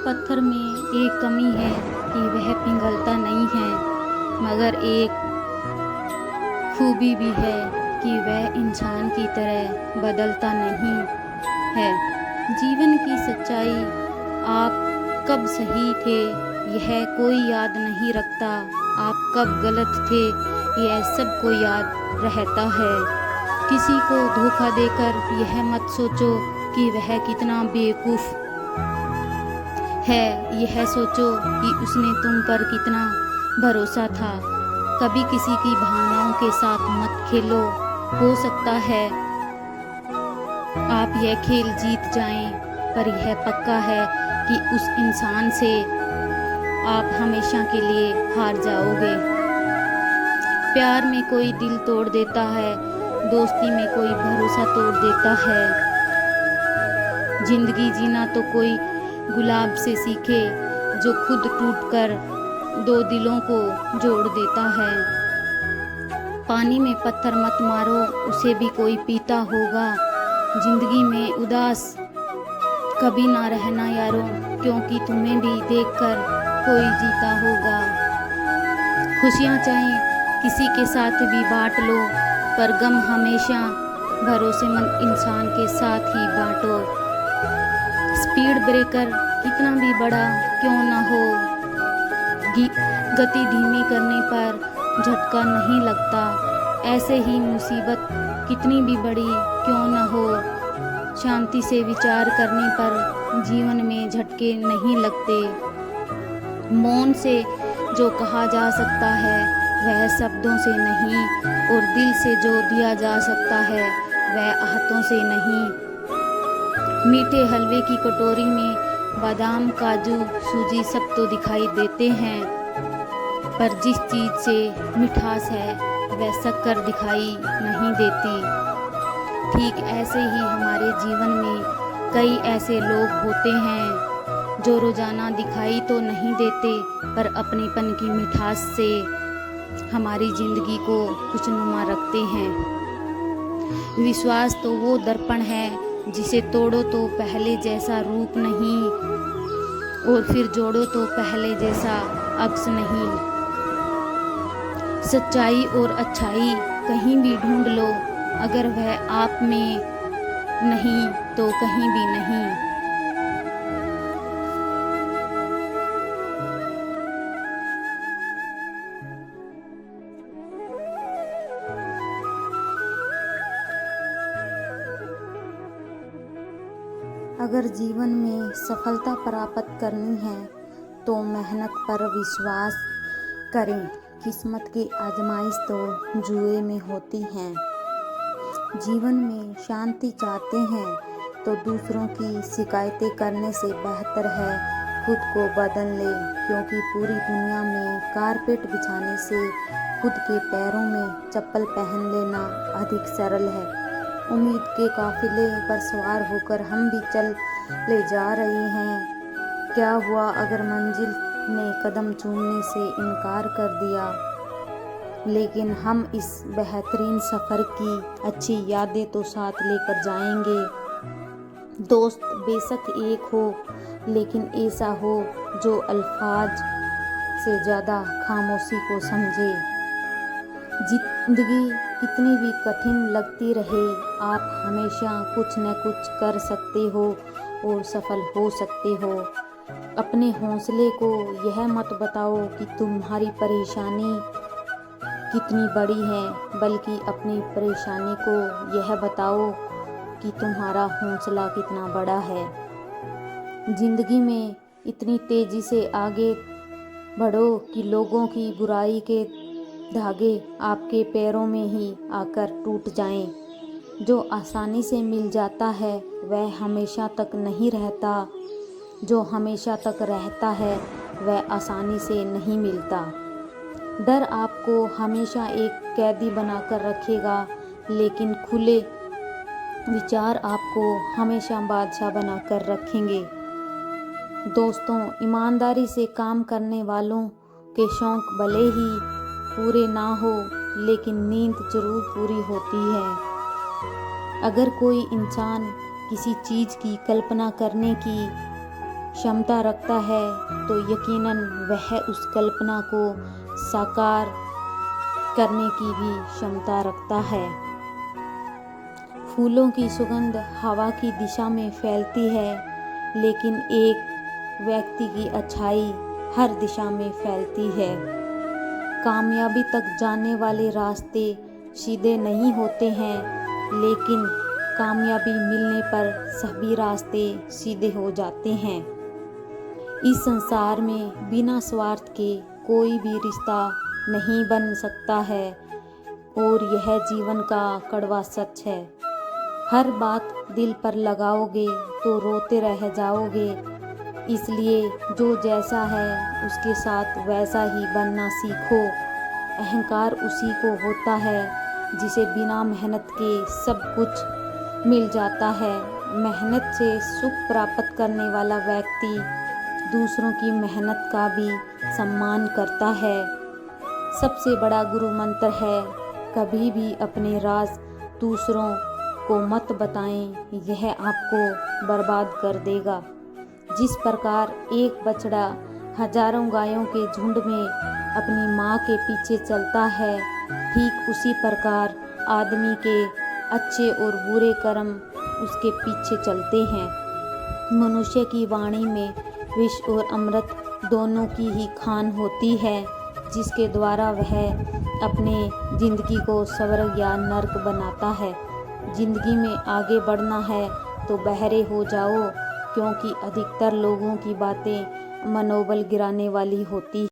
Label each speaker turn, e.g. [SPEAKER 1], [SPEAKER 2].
[SPEAKER 1] पत्थर में एक कमी है कि वह पिघलता नहीं है, मगर एक खूबी भी है कि वह इंसान की तरह बदलता नहीं है। जीवन की सच्चाई, आप कब सही थे यह कोई याद नहीं रखता, आप कब गलत थे यह सबको याद रहता है। किसी को धोखा देकर यह मत सोचो कि वह कितना बेवकूफ़ है, यह सोचो कि उसने तुम पर कितना भरोसा था। कभी किसी की भावनाओं के साथ मत खेलो, हो सकता है आप यह खेल जीत जाएं, पर यह पक्का है कि उस इंसान से आप हमेशा के लिए हार जाओगे। प्यार में कोई दिल तोड़ देता है, दोस्ती में कोई भरोसा तोड़ देता है। जिंदगी जीना तो कोई गुलाब से सीखे जो खुद टूटकर दो दिलों को जोड़ देता है। पानी में पत्थर मत मारो, उसे भी कोई पीता होगा। जिंदगी में उदास कभी ना रहना यारों, क्योंकि तुम्हें भी देखकर कोई जीता होगा। खुशियाँ चाहे किसी के साथ भी बांट लो, पर गम हमेशा भरोसेमंद इंसान के साथ ही बांटो। स्पीड ब्रेकर कितना भी बड़ा क्यों ना हो, गति धीमी करने पर झटका नहीं लगता। ऐसे ही मुसीबत कितनी भी बड़ी क्यों ना हो, शांति से विचार करने पर जीवन में झटके नहीं लगते। मौन से जो कहा जा सकता है वह शब्दों से नहीं, और दिल से जो दिया जा सकता है वह हाथों से नहीं। मीठे हलवे की कटोरी में बादाम, काजू, सूजी सब तो दिखाई देते हैं, पर जिस चीज़ से मिठास है वह शक्कर दिखाई नहीं देती। ठीक ऐसे ही हमारे जीवन में कई ऐसे लोग होते हैं जो रोज़ाना दिखाई तो नहीं देते, पर अपनेपन की मिठास से हमारी ज़िंदगी को खुशनुमा रखते हैं। विश्वास तो वो दर्पण है जिसे तोड़ो तो पहले जैसा रूप नहीं, और फिर जोड़ो तो पहले जैसा अक्स नहीं। सच्चाई और अच्छाई कहीं भी ढूंढ लो, अगर वह आप में नहीं तो कहीं भी नहीं। अगर जीवन में सफलता प्राप्त करनी है तो मेहनत पर विश्वास करें। किस्मत की आजमाइश तो जुए में होती हैं। जीवन में शांति चाहते हैं तो दूसरों की शिकायतें करने से बेहतर है खुद को बदल ले, क्योंकि पूरी दुनिया में कारपेट बिछाने से खुद के पैरों में चप्पल पहन लेना अधिक सरल है। उम्मीद के काफिले पर सवार होकर हम भी चल ले जा रहे हैं। क्या हुआ अगर मंजिल ने कदम चूमने से इनकार कर दिया, लेकिन हम इस बेहतरीन सफ़र की अच्छी यादें तो साथ लेकर जाएंगे। दोस्त बेशक एक हो, लेकिन ऐसा हो जो अल्फाज से ज़्यादा खामोशी को समझे। जिंदगी कितनी भी कठिन लगती रहे, आप हमेशा कुछ न कुछ कर सकते हो और सफल हो सकते हो। अपने हौसले को यह मत बताओ कि तुम्हारी परेशानी कितनी बड़ी है, बल्कि अपनी परेशानी को यह बताओ कि तुम्हारा हौसला कितना बड़ा है। जिंदगी में इतनी तेज़ी से आगे बढ़ो कि लोगों की बुराई के धागे आपके पैरों में ही आकर टूट जाएं। जो आसानी से मिल जाता है वह हमेशा तक नहीं रहता, जो हमेशा तक रहता है वह आसानी से नहीं मिलता। डर आपको हमेशा एक कैदी बनाकर रखेगा, लेकिन खुले विचार आपको हमेशा बादशाह बनाकर रखेंगे। दोस्तों, ईमानदारी से काम करने वालों के शौक भले ही पूरे ना हो, लेकिन नींद जरूर पूरी होती है। अगर कोई इंसान किसी चीज़ की कल्पना करने की क्षमता रखता है तो यकीनन वह उस कल्पना को साकार करने की भी क्षमता रखता है। फूलों की सुगंध हवा की दिशा में फैलती है, लेकिन एक व्यक्ति की अच्छाई हर दिशा में फैलती है। कामयाबी तक जाने वाले रास्ते सीधे नहीं होते हैं, लेकिन कामयाबी मिलने पर सभी रास्ते सीधे हो जाते हैं। इस संसार में बिना स्वार्थ के कोई भी रिश्ता नहीं बन सकता है, और यह जीवन का कड़वा सच है। हर बात दिल पर लगाओगे तो रोते रह जाओगे, इसलिए जो जैसा है उसके साथ वैसा ही बनना सीखो। अहंकार उसी को होता है जिसे बिना मेहनत के सब कुछ मिल जाता है। मेहनत से सुख प्राप्त करने वाला व्यक्ति दूसरों की मेहनत का भी सम्मान करता है। सबसे बड़ा गुरु मंत्र है, कभी भी अपने राज दूसरों को मत बताएं, यह आपको बर्बाद कर देगा। जिस प्रकार एक बछड़ा हजारों गायों के झुंड में अपनी माँ के पीछे चलता है, ठीक उसी प्रकार आदमी के अच्छे और बुरे कर्म उसके पीछे चलते हैं। मनुष्य की वाणी में विष और अमृत दोनों की ही खान होती है, जिसके द्वारा वह अपने जिंदगी को स्वर्ग या नर्क बनाता है। जिंदगी में आगे बढ़ना है तो बहरे हो जाओ, क्योंकि अधिकतर लोगों की बातें मनोबल गिराने वाली होती